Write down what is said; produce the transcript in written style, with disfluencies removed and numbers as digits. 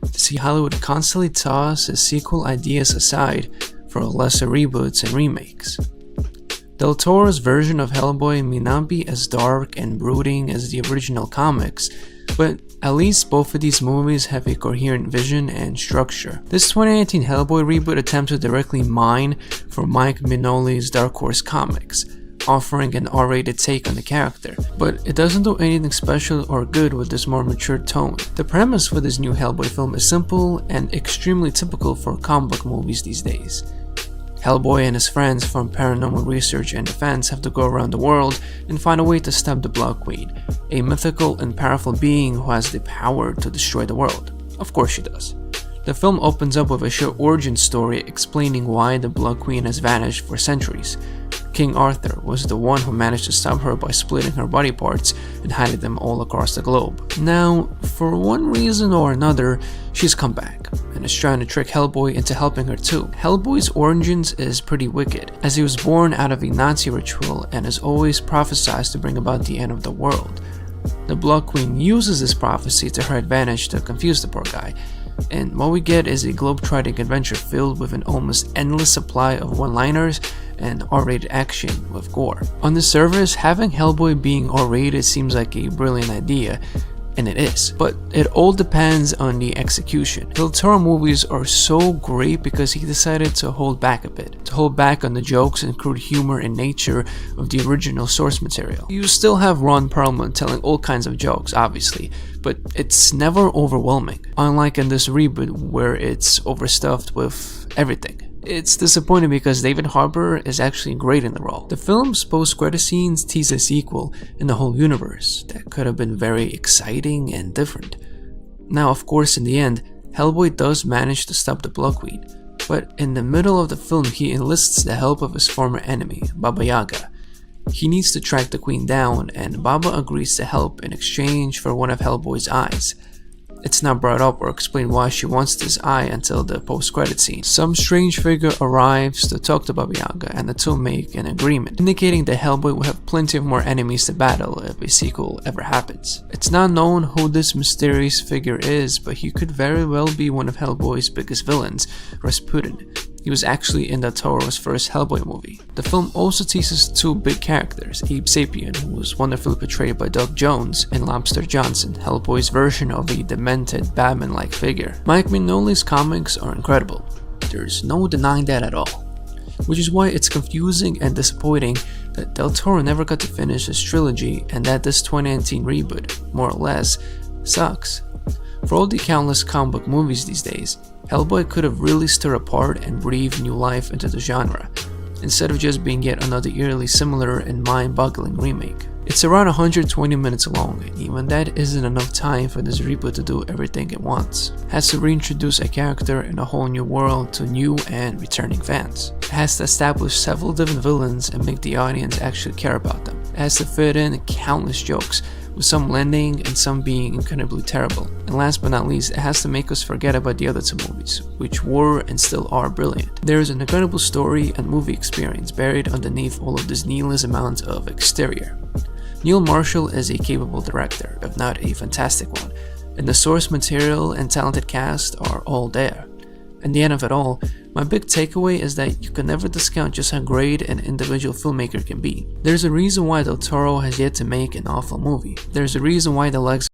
to see Hollywood constantly toss his sequel ideas aside for lesser reboots and remakes. Del Toro's version of Hellboy may not be as dark and brooding as the original comics, but at least both of these movies have a coherent vision and structure. This 2019 Hellboy reboot attempts to directly mine from Mike Mignola's Dark Horse comics, offering an R-rated take on the character, but it doesn't do anything special or good with this more mature tone. The premise for this new Hellboy film is simple and extremely typical for comic book movies these days. Hellboy and his friends from Paranormal Research and Defense have to go around the world and find a way to stop the Blood Queen, a mythical and powerful being who has the power to destroy the world. Of course she does. The film opens up with a short origin story explaining why the Blood Queen has vanished for centuries. King Arthur was the one who managed to stop her by splitting her body parts and hiding them all across the globe. Now, for one reason or another, she's come back and is trying to trick Hellboy into helping her too. Hellboy's origins is pretty wicked, as he was born out of a Nazi ritual and is always prophesied to bring about the end of the world. The Blood Queen uses this prophecy to her advantage to confuse the poor guy, and what we get is a globe-trotting adventure filled with an almost endless supply of one-liners and R-rated action with gore. On the surface, having Hellboy being R-rated seems like a brilliant idea, and it is, but it all depends on the execution. Del Toro movies are so great because he decided to hold back a bit, to hold back on the jokes and crude humor and nature of the original source material. You still have Ron Perlman telling all kinds of jokes, obviously, but it's never overwhelming, unlike in this reboot where it's overstuffed with everything. It's disappointing because David Harbour is actually great in the role. The film's post-credit scenes tease a sequel in the whole universe that could have been very exciting and different. Now, of course, in the end, Hellboy does manage to stop the Blood Queen, but in the middle of the film he enlists the help of his former enemy, Baba Yaga. He needs to track the queen down, and Baba agrees to help in exchange for one of Hellboy's eyes. It's not brought up or explained why she wants this eye until the post-credit scene. Some strange figure arrives to talk to Baba Yaga, and the two make an agreement, indicating that Hellboy will have plenty of more enemies to battle if a sequel ever happens. It's not known who this mysterious figure is, but he could very well be one of Hellboy's biggest villains, Rasputin. He was actually in Del Toro's first Hellboy movie. The film also teases two big characters, Abe Sapien, who was wonderfully portrayed by Doug Jones, and Lobster Johnson, Hellboy's version of a demented Batman-like figure. Mike Mignola's comics are incredible. There's no denying that at all. Which is why it's confusing and disappointing that Del Toro never got to finish his trilogy and that this 2019 reboot, more or less, sucks. For all the countless comic book movies these days, Hellboy could have really stirred apart and breathed new life into the genre, instead of just being yet another eerily similar and mind-boggling remake. It's around 120 minutes long, and even that isn't enough time for this reboot to do everything it wants. It has to reintroduce a character in a whole new world to new and returning fans. It has to establish several different villains and make the audience actually care about them. It has to fit in countless jokes, with some landing and some being incredibly terrible. And last but not least, it has to make us forget about the other two movies, which were and still are brilliant. There is an incredible story and movie experience buried underneath all of this needless amount of exterior. Neil Marshall is a capable director, if not a fantastic one, and the source material and talented cast are all there. In the end of it all, my big takeaway is that you can never discount just how great an individual filmmaker can be. There's a reason why Del Toro has yet to make an awful movie. There's a reason why the legacy